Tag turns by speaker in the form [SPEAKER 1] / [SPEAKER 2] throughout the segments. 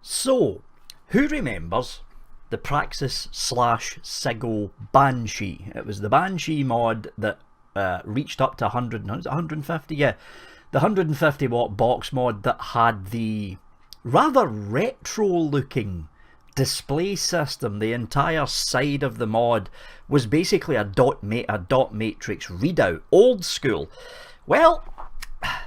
[SPEAKER 1] So, who remembers the Praxis slash CigGo Banshee? It was the Banshee mod that reached up to 150, yeah, the 150 watt box mod that had the rather retro looking display system. The entire side of the mod was basically a dot matrix readout, old school. Well,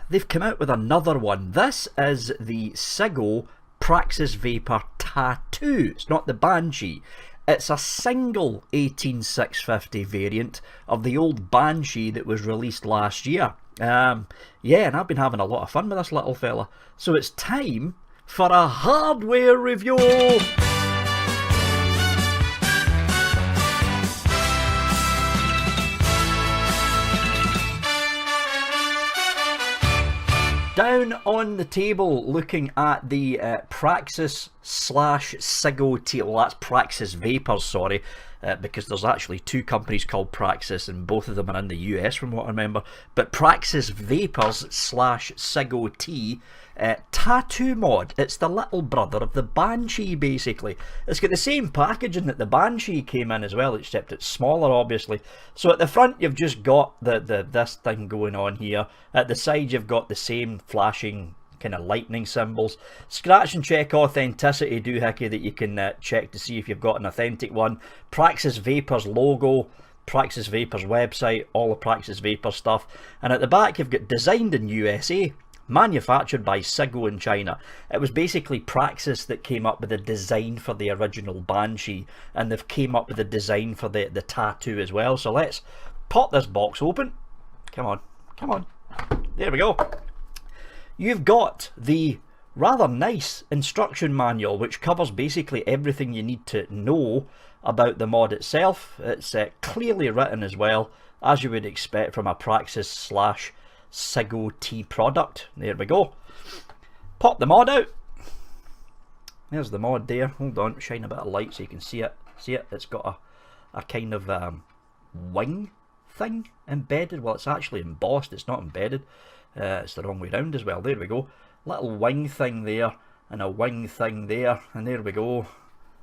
[SPEAKER 1] they've come out with another one. This is the CigGo Praxis Vapor Tattoo. It's not the Banshee. It's a single 18650 variant of the old Banshee that was released last year. Yeah, and I've been having a lot of fun with this little fella. So it's time for a hardware review. Down on the table, looking at the Praxis slash CigGo T. Well, that's Praxis Vapors, sorry, because there's actually two companies called Praxis, and both of them are in the US, from what I remember. But Praxis Vapors slash CigGo T tattoo mod. It's the little brother of the Banshee, basically. It's got the same packaging that the Banshee came in as well, except it's smaller, obviously. So at the front, you've just got this thing going on here. At the side, you've got the same flashing kind of lightning symbols. Scratch and check authenticity doohickey that you can check to see if you've got an authentic one. Praxis Vapors logo, Praxis Vapors website, all the Praxis Vapor stuff. And at the back, you've got designed in USA, manufactured by CigGo in China. It was basically Praxis that came up with the design for the original Banshee, and they've came up with the design for the tattoo as well. So let's pop this box open. Come on, come on. There we go. You've got the rather nice instruction manual, which covers basically everything you need to know about the mod itself. It's clearly written as well, as you would expect from a Praxis slash CigGo T product. There we go. Pop the mod out. There's the mod there. Hold on, shine a bit of light so you can see it. See it? It's got a kind of wing thing embedded. Well, it's actually embossed, it's not embedded. It's the wrong way round as well. There we go. Little wing thing there and a wing thing there, and there we go.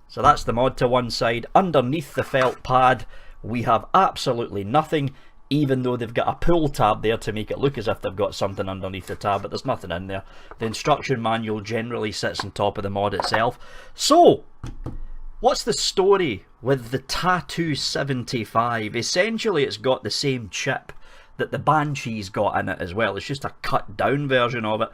[SPEAKER 1] So that's the mod to one side. Underneath the felt pad we have absolutely nothing, even though they've got a pull tab there to make it look as if they've got something underneath the tab, but there's nothing in there. The instruction manual generally sits on top of the mod itself. So, what's the story with the Tattoo 75? Essentially, it's got the same chip that the Banshee's got in it as well. It's just a cut down version of it.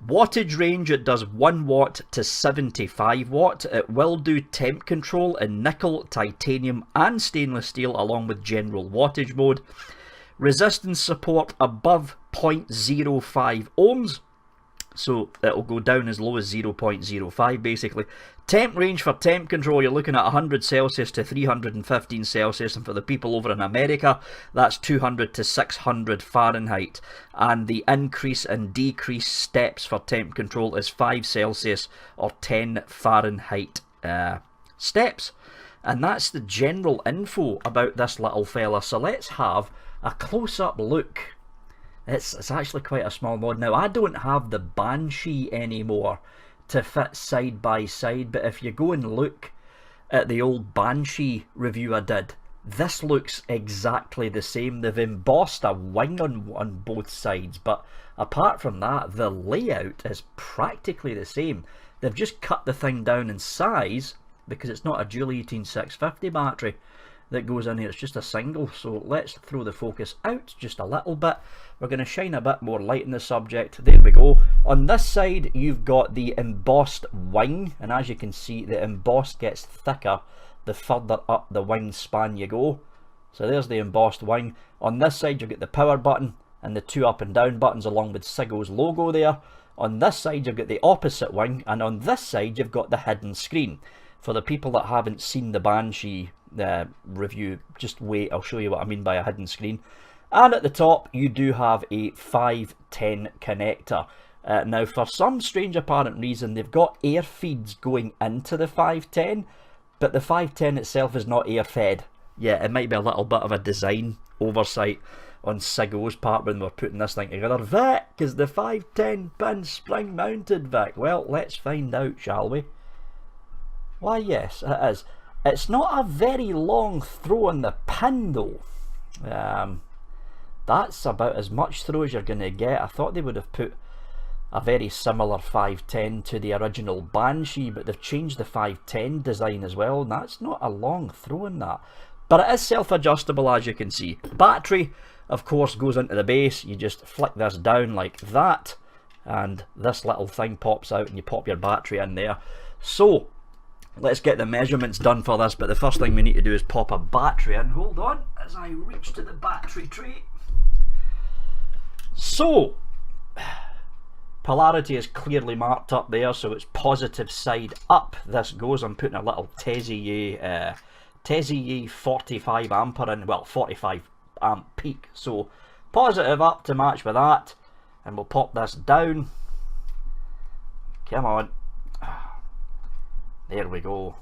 [SPEAKER 1] Wattage range, it does 1 watt to 75 watt. It will do temp control in nickel, titanium and stainless steel, along with general wattage mode. Resistance support above 0.05 ohms, so it'll go down as low as 0.05 basically. Temp range for temp control, you're looking at 100 Celsius to 315 Celsius, and for the people over in America, that's 200 to 600 Fahrenheit. And the increase and decrease steps for temp control is 5 Celsius or 10 Fahrenheit steps. And that's the general info about this little fella. So let's have a close-up look. It's actually quite a small mod. Now, I don't have the Banshee anymore to fit side by side, but if you go and look at the old Banshee review I did, this looks exactly the same. They've embossed a wing on both sides, but apart from that, the layout is practically the same. They've just cut the thing down in size because it's not a dual 18650 battery that goes in here, it's just a single. So let's throw the focus out just a little bit. We're going to shine a bit more light in the subject. There we go. On this side you've got the embossed wing, and as you can see, the embossed gets thicker the further up the wing span you go. So there's the embossed wing. On this side you've got the power button and the 2 up and down buttons along with CigGo's logo there. On this side you've got the opposite wing, and on this side you've got the hidden screen. For the people that haven't seen the Banshee review, just wait, I'll show you what I mean by a hidden screen. And at the top you do have a 510 connector. Now, for some strange apparent reason, they've got air feeds going into the 510, but the 510 itself is not air fed. Yeah, it might be a little bit of a design oversight on CigGo's part when we're putting this thing together. VIC is the 510 pin spring mounted VIC. Well, let's find out, shall we? Why, yes, it is. It's not a very long throw on the pin though. That's about as much throw as you're going to get. I thought they would have put a very similar 510 to the original Banshee, but they've changed the 510 design as well, and that's not a long throw in that. But it is self-adjustable, as you can see. Battery, of course, goes into the base. You just flick this down like that, and this little thing pops out, and you pop your battery in there. So let's get the measurements done for this, but the first thing we need to do is pop a battery in. Hold on as I reach to the battery tray. So polarity is clearly marked up there, so it's positive side up this goes. I'm putting a little Tessier 45 ampere in, well, 45 amp peak, so positive up to match with that, and we'll pop this down. Come on, there we go.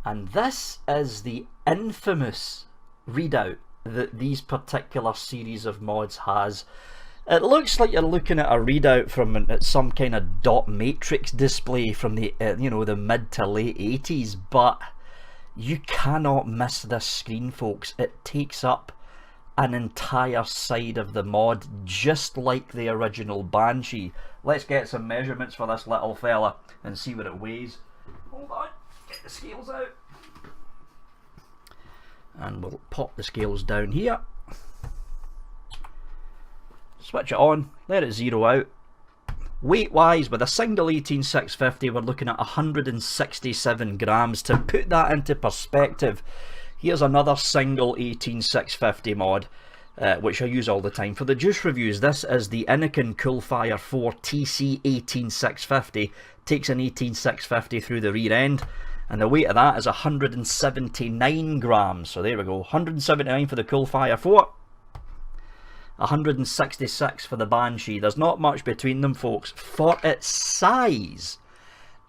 [SPEAKER 1] And this is the infamous readout that these particular series of mods has. It looks like you're looking at a readout from some kind of dot matrix display from the you know, the mid to late 80s, but you cannot miss this screen, folks. It takes up an entire side of the mod, just like the original Banshee. Let's get some measurements for this little fella and see what it weighs. Hold on, get the scales out, and we'll pop the scales down here. Switch it on, let it zero out. Weight wise, with a single 18650, we're looking at 167 grams. To put that into perspective, here's another single 18650 mod, which I use all the time for the juice reviews. This is the Anakin Coolfire 4 TC 18650. Takes an 18650 through the rear end, and the weight of that is 179 grams. So there we go, 179 for the Coolfire 4. 166 for the Banshee. There's not much between them, folks. For its size,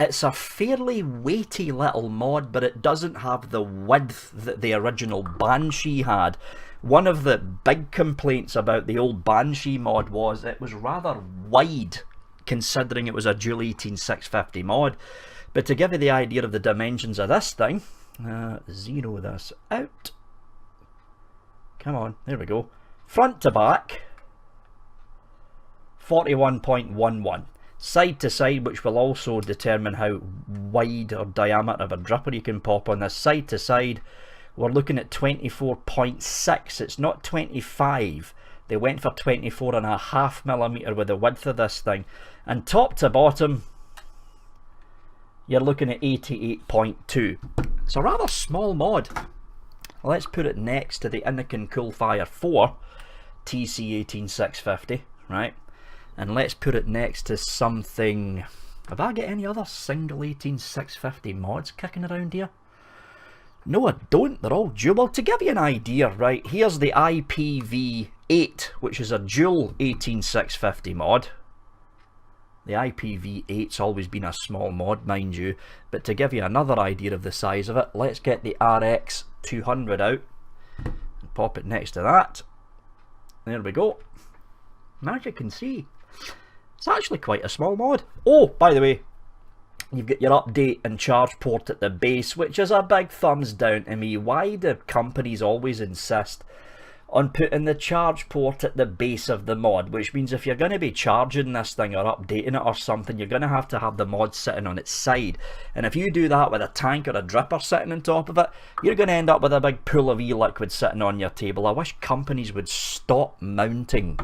[SPEAKER 1] it's a fairly weighty little mod, but it doesn't have the width that the original Banshee had. One of the big complaints about the old Banshee mod was it was rather wide, considering it was a dual 18650 mod. But to give you the idea of the dimensions of this thing, zero this out. Come on, there we go. Front to back, 41.11. Side to side, which will also determine how wide or diameter of a dripper you can pop on this. Side to side, we're looking at 24.6. It's not 25. They went for 24.5mm with the width of this thing. And top to bottom, you're looking at 88.2. It's a rather small mod. Let's put it next to the Anakin Coolfire 4 TC 18650, right? And let's put it next to something. Have I got any other single 18650 mods kicking around here? No, I don't. They're all dual. To give you an idea, right, here's the IPv8, which is a dual 18650 mod. The IPv8's always been a small mod, mind you, but to give you another idea of the size of it, let's get the RX 200 out and pop it next to that. There we go. And as you can see, it's actually quite a small mod. Oh, by the way, you've got your update and charge port at the base, which is a big thumbs down to me. Why do companies always insist on putting the charge port at the base of the mod, which means if you're going to be charging this thing or updating it or something, you're going to have the mod sitting on its side. And if you do that with a tank or a dripper sitting on top of it, you're going to end up with a big pool of e-liquid sitting on your table. I wish companies would stop mounting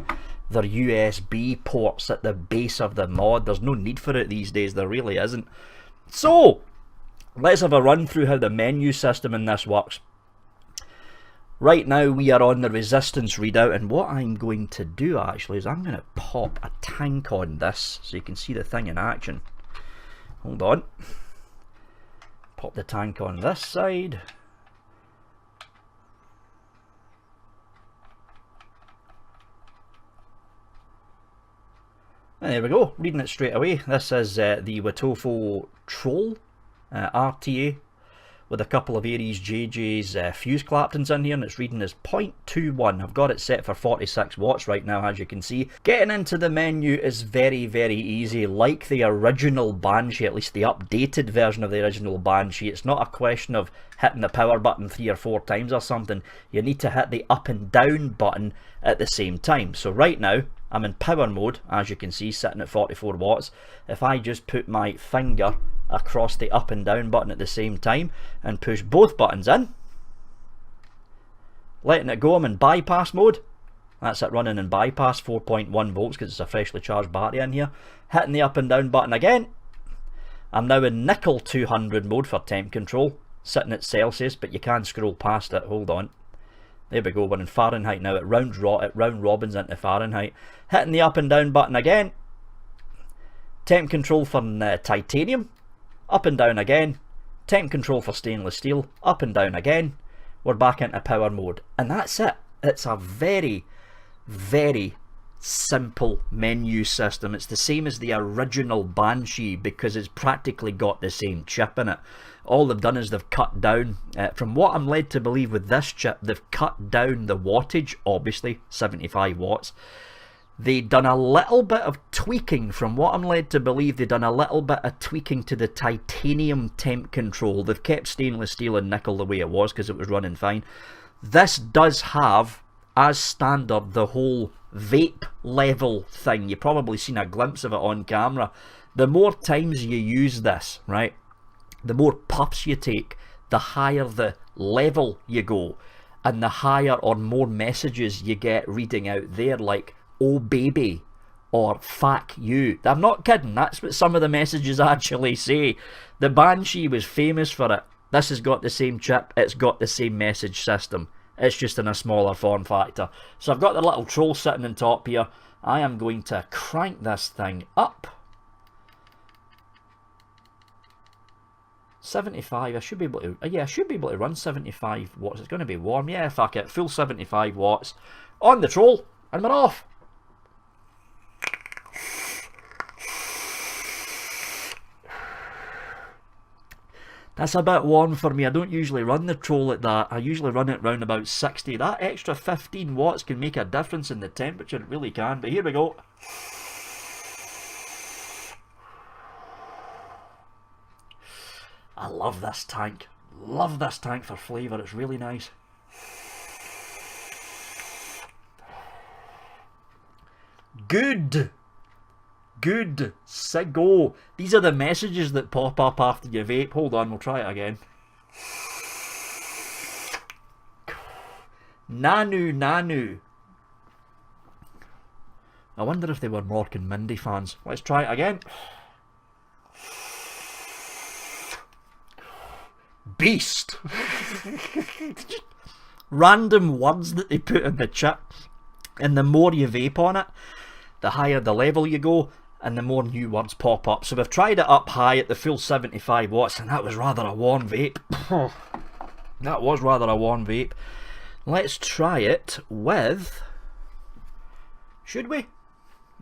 [SPEAKER 1] their USB ports at the base of the mod. There's no need for it these days, there really isn't. So let's have a run through how the menu system in this works. Right now we are on the resistance readout, and what I'm going to do actually is I'm going to pop a tank on this so you can see the thing in action. Hold on. Pop the tank on this side. And there we go, reading it straight away. This is the Wotofo Troll RTA with a couple of Aries JJ's fuse Claptons in here, and it's reading as 0.21. I've got it set for 46 watts right now, as you can see. Getting into the menu is very, very easy. Like the original Banshee, at least the updated version of the original Banshee, it's not a question of hitting the power button 3 or 4 times or something. You need to hit the up and down button at the same time. So right now, I'm in power mode, as you can see, sitting at 44 watts. If I just put my finger across the up and down button at the same time and push both buttons in, letting it go, I'm in bypass mode. That's it, running in bypass, 4.1 volts because it's a freshly charged battery in here. Hitting the up and down button again. I'm now in nickel 200 mode for temp control, sitting at Celsius, but you can scroll past it. Hold on. There we go, we're in Fahrenheit now. It round robins into Fahrenheit. Hitting the up and down button again. Temp control for titanium. Up and down again. Temp control for stainless steel. Up and down again. We're back into power mode. And that's it. It's a very, very simple menu system. It's the same as the original Banshee because it's practically got the same chip in it. All they've done is they've cut down, from what I'm led to believe with this chip, they've cut down the wattage, obviously 75 watts. They've done a little bit of tweaking, from what I'm led to believe, they've done a little bit of tweaking to the titanium temp control. They've kept stainless steel and nickel the way it was because it was running fine. This does have, as standard, the whole vape level thing. You've probably seen a glimpse of it on camera. The more times you use this, right, the more puffs you take, the higher the level you go, and the higher or more messages you get reading out there, like "oh baby" or "fuck you." I'm not kidding, that's what some of the messages actually say. The Banshee was famous for it. This has got the same chip, it's got the same message system. It's just in a smaller form factor. So I've got the little troll sitting on top here. I am going to crank this thing up. 75, I should be able to, yeah, I should be able to run 75 watts. It's going to be warm. Yeah, fuck it. Full 75 watts on the troll, and we're off. That's a bit warm for me. I don't usually run the troll at that. I usually run it round about 60. That extra 15 watts can make a difference in the temperature. It really can. But here we go. I love this tank. Love this tank for flavour. It's really nice. Good. Good. CigGo. These are the messages that pop up after you vape. Hold on, we'll try it again. Nanu, Nanu. I wonder if they were Mork and Mindy fans. Let's try it again. Beast. Random words that they put in the chip, and the more you vape on it, the higher the level you go, and the more new words pop up. So we've tried it up high at the full 75 watts, and that was rather a warm vape. That was rather a warm vape. Let's try it with, should we?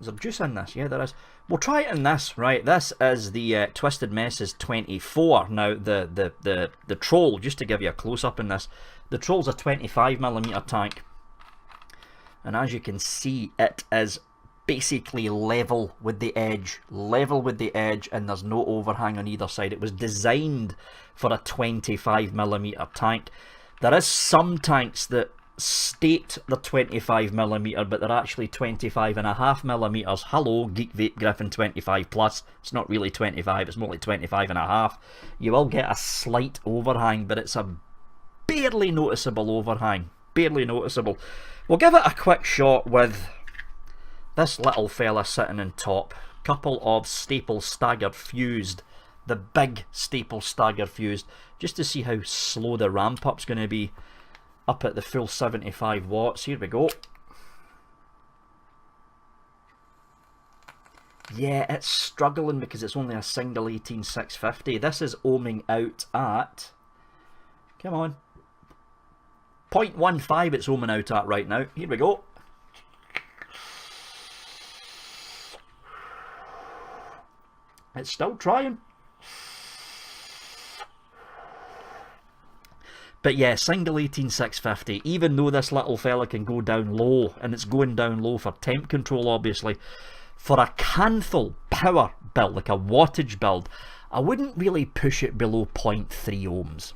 [SPEAKER 1] Is there juice in this? Yeah, there is. We'll try it in this, right? This is the Twisted Messes 24. Now, the troll, just to give you a close-up in this, the troll's a 25mm tank. And as you can see, it is basically level with the edge. Level with the edge, and there's no overhang on either side. It was designed for a 25mm tank. There is some tanks that state they're 25mm, but they're actually 25.5mm. Hello, Geek Vape Griffin 25 plus. It's not really 25, it's more like 25.5. You will get a slight overhang, but it's a barely noticeable overhang. Barely noticeable. We'll give it a quick shot with this little fella sitting on top. Couple of staple staggered fused. The big staple stagger fused. Just to see how slow the ramp up's going to be. Up at the full 75 watts. Here we go. Yeah, it's struggling because it's only a single 18650. This is ohming out at, come on, 0.15 it's ohming out at right now. Here we go. It's still trying. But yeah, single 18650, even though this little fella can go down low, and it's going down low for temp control obviously, for a Canthal power build, like a wattage build, I wouldn't really push it below 0.3 ohms.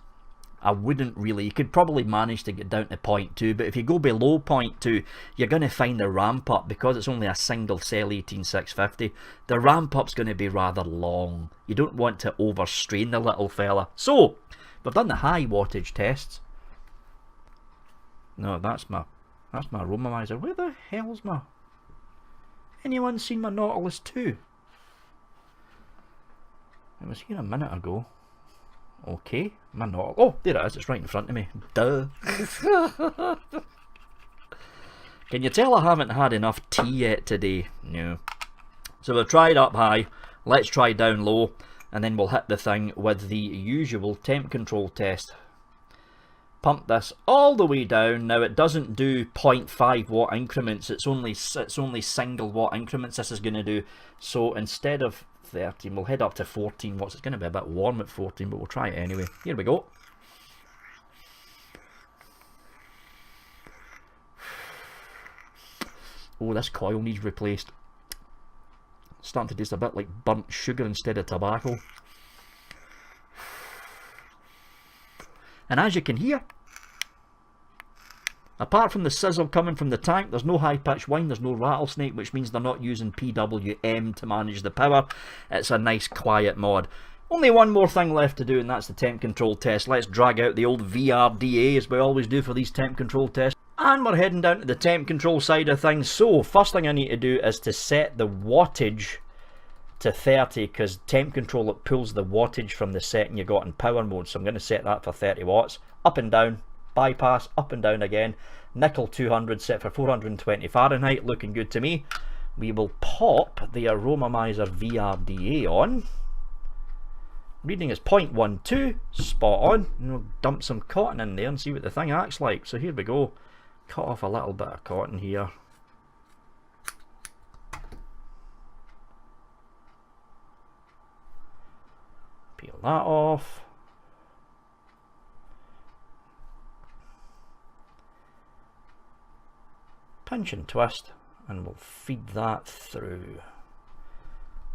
[SPEAKER 1] I wouldn't really. You could probably manage to get down to 0.2, but if you go below 0.2, you're going to find the ramp up, because it's only a single cell 18650, the ramp up's going to be rather long. You don't want to overstrain the little fella. So, we've done the high wattage tests. No, that's my aromomizer. Where the hell's my... Anyone seen my Nautilus 2? It was here a minute ago. Okay, my Nautilus. Oh, there it is. It's right in front of me. Duh. Can you tell I haven't had enough tea yet today? No. So we've tried up high. Let's try down low. And then we'll hit the thing with the usual temp control test. Pump this all the way down. Now it doesn't do 0.5 watt increments. It's only single watt increments this is going to do. So instead of 13, we'll head up to 14 watts. It's going to be a bit warm at 14, but we'll try it anyway. Here we go. Oh, this coil needs replaced. It's starting to taste a bit like burnt sugar instead of tobacco. And as you can hear, apart from the sizzle coming from the tank, there's no high-pitched whine, there's no rattlesnake, which means they're not using PWM to manage the power. It's a nice quiet mod. Only one more thing left to do, and that's the temp control test. Let's drag out the old VRDA, as we always do for these temp control tests. And we're heading down to the temp control side of things. So, first thing I need to do is to set the wattage to 30, because temp control, it pulls the wattage from the setting you got in power mode. So I'm going to set that for 30 watts. Up and down, bypass, up and down again. Nickel 200 set for 420 Fahrenheit, looking good to me. We will pop the aromomizer VRDA on. Reading is 0.12, spot on. And we'll dump some cotton in there and see what the thing acts like. So here we go. Cut off a little bit of cotton here. Peel that off. Pinch and twist, and we'll feed that through.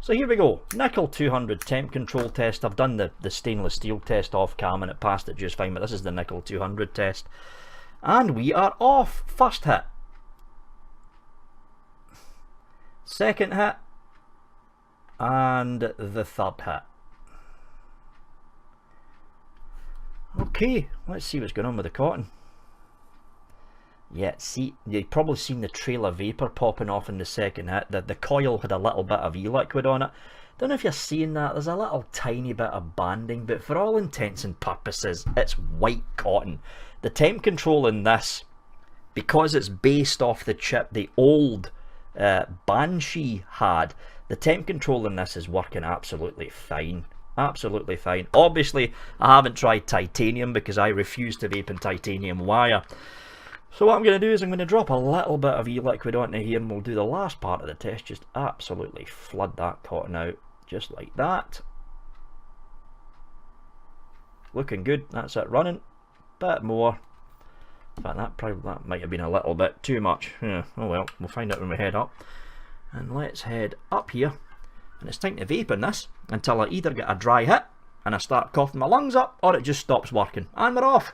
[SPEAKER 1] So here we go, nickel 200 temp control test. I've done the stainless steel test off cam and it passed it just fine, but this is the nickel 200 test. And we are off. First hit. Second hit. And the third hit. Okay, let's see what's going on with the cotton. Yeah, see, you've probably seen the trail of vapour popping off in the second hit. The coil had a little bit of e-liquid on it. Don't know if you're seeing that. There's a little tiny bit of banding, but for all intents and purposes, it's white cotton. The temp control in this, because it's based off the chip the old Banshee had, the temp control in this is working absolutely fine. Absolutely fine. Obviously, I haven't tried titanium because I refuse to vape in titanium wire. So what I'm going to do is I'm going to drop a little bit of e-liquid onto here and we'll do the last part of the test. Just absolutely flood that cotton out, just like that. Looking good. That's it running. Bit more. In fact, that might have been a little bit too much. Yeah, oh well, we'll find out when we head up. And let's head up here. And it's time to vape in this until I either get a dry hit and I start coughing my lungs up, or it just stops working. And we're off.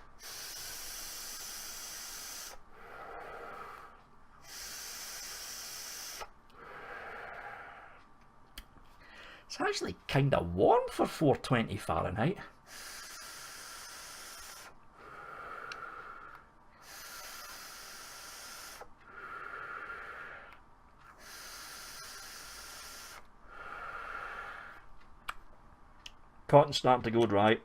[SPEAKER 1] It's actually kind of warm for 420 Fahrenheit. Cotton's starting to go dry.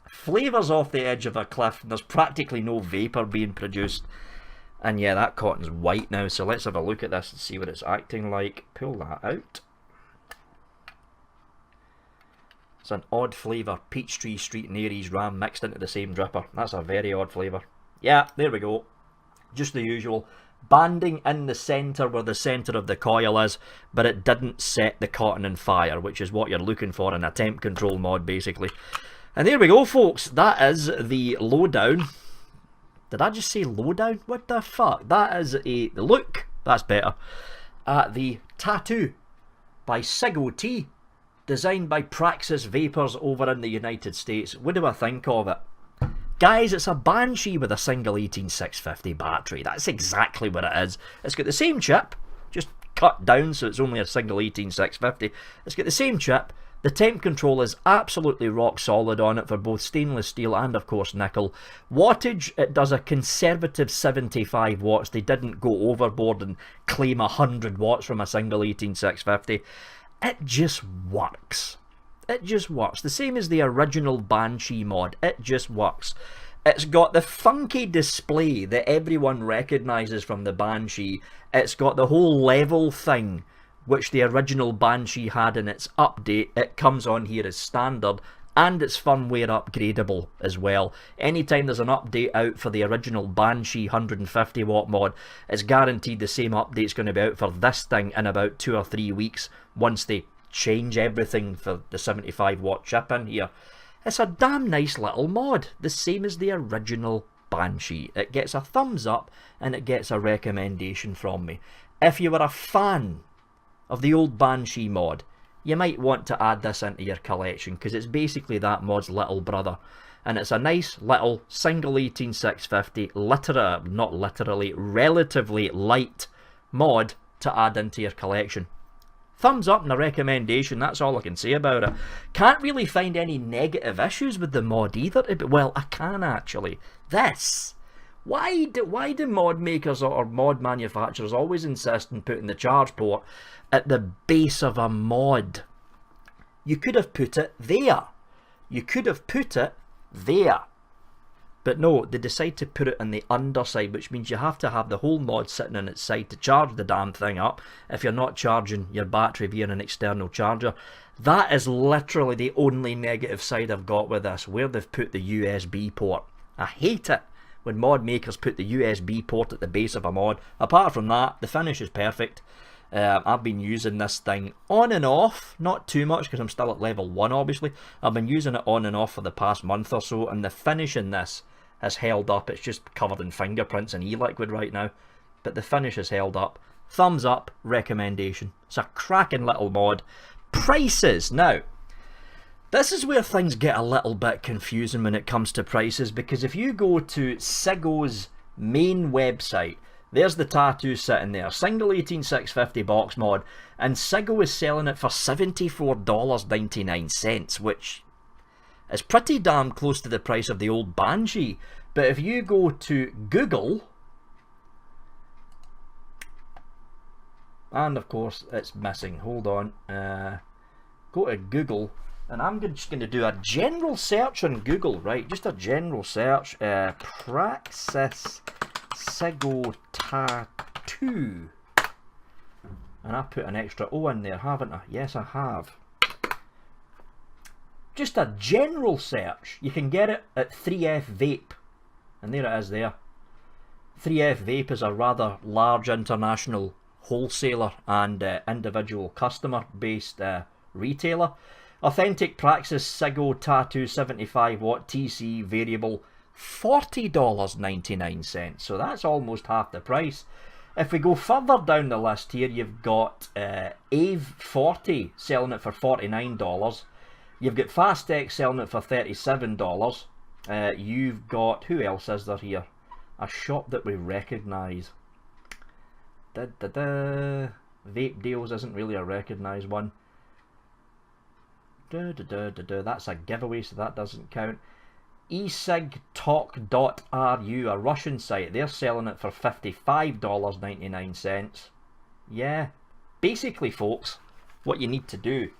[SPEAKER 1] Flavour's off the edge of a cliff and there's practically no vapour being produced. And yeah, that cotton's white now, so let's have a look at this and see what it's acting like. Pull that out. It's an odd flavour, Peachtree Street and Aries Ram mixed into the same dripper. That's a very odd flavour. Yeah, there we go. just the usual. Banding in the centre where the centre of the coil is, but it didn't set the cotton on fire, which is what you're looking for in a temp control mod, basically. And there we go, folks. That is the lowdown. Did I just say lowdown? What the fuck? That is a look. That's better. At the tattoo by CigGo T, designed by Praxis Vapors over in the United States. What do I think of it? Guys, it's a Banshee with a single 18650 battery. That's exactly what it is. It's got the same chip, just cut down so it's only a single 18650. It's got the same chip. The temp control is absolutely rock solid on it for both stainless steel and of course nickel. Wattage, it does a conservative 75 watts. They didn't go overboard and claim 100 watts from a single 18650. It just works. It just works. The same as the original Banshee mod. It just works. It's got the funky display that everyone recognises from the Banshee. It's got the whole level thing, which the original Banshee had in its update. It comes on here as standard, and it's firmware upgradable as well. Anytime there's an update out for the original Banshee 150 watt mod, it's guaranteed the same update's going to be out for this thing in about 2 or 3 weeks once they change everything for the 75 watt chip in here. It's a damn nice little mod, the same as the original Banshee. It gets a thumbs up and it gets a recommendation from me. If you were a fan of the old Banshee mod, you might want to add this into your collection because it's basically that mod's little brother. And it's a nice little single 18650, not literally, relatively light mod to add into your collection. Thumbs up and a recommendation, that's all I can say about it. Can't really find any negative issues with the mod either. Well, I can actually. This. Why do mod makers or mod manufacturers always insist on putting the charge port at the base of a mod? You could have put it there. You could have put it there. But no, they decide to put it on the underside, which means you have to have the whole mod sitting on its side to charge the damn thing up if you're not charging your battery via an external charger. That is literally the only negative side I've got with this, where they've put the USB port. I hate it when mod makers put the USB port at the base of a mod. Apart from that, the finish is perfect. I've been using this thing on and off, not too much because I'm still at level 1 obviously. I've been using it on and off for the past month or so, and the finish in this has held up. It's just covered in fingerprints and e-liquid right now, but the finish has held up. Thumbs up, recommendation. It's a cracking little mod. Prices. Now, this is where things get a little bit confusing when it comes to prices, because if you go to CigGo's main website, there's the tattoo sitting there, single 18650 box mod, and CigGo is selling it for $74.99, which is pretty damn close to the price of the old Banshee. But if you go to Google, and of course it's missing, hold on, go to Google, and I'm just going to do a general search on Google, right, just a general search, Praxis CigGo Tattoo, and I put an extra O in there, haven't I? Yes, I have. Just a general search. You can get it at 3F Vape, and there it is there. 3F Vape is a rather large international wholesaler and individual customer based retailer. Authentic Praxis CigGo Tattoo 75 watt TC variable, $40.99, so that's almost half the price. If we go further down the list here, you've got AVE 40 selling it for $49. You've got Fastex selling it for $37. You've got, who else is there here? A shop that we recognise. Vape Deals isn't really a recognised one. That's a giveaway, so that doesn't count. eCigTalk.ru, a Russian site, they're selling it for $55.99. Yeah, basically folks, what you need to do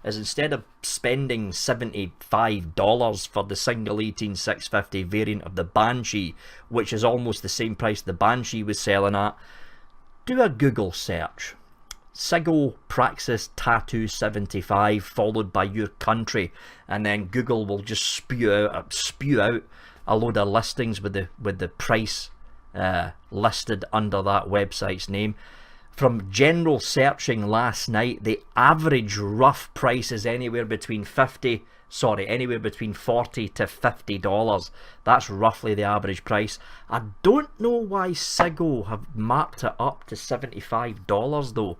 [SPEAKER 1] is instead of spending $75 for the single 18650 variant of the Banshee, which is almost the same price the Banshee was selling at, do a Google search. CigGo Praxis Tattoo 75 followed by your country, and then Google will just spew out a load of listings with the price listed under that website's name. From general searching last night, the average rough price is anywhere between $40 to $50. That's roughly the average price. I don't know why CigGo have marked it up to $75 though.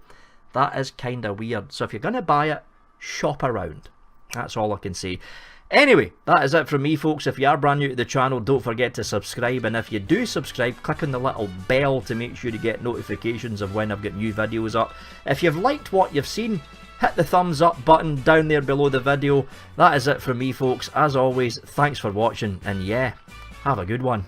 [SPEAKER 1] That is kind of weird. So if you're going to buy it, shop around. That's all I can say. Anyway, that is it from me, folks. If you are brand new to the channel, don't forget to subscribe, and if you do subscribe, click on the little bell to make sure you get notifications of when I've got new videos up. If you've liked what you've seen, hit the thumbs up button down there below the video. That is it from me, folks. As always, thanks for watching, and yeah, have a good one.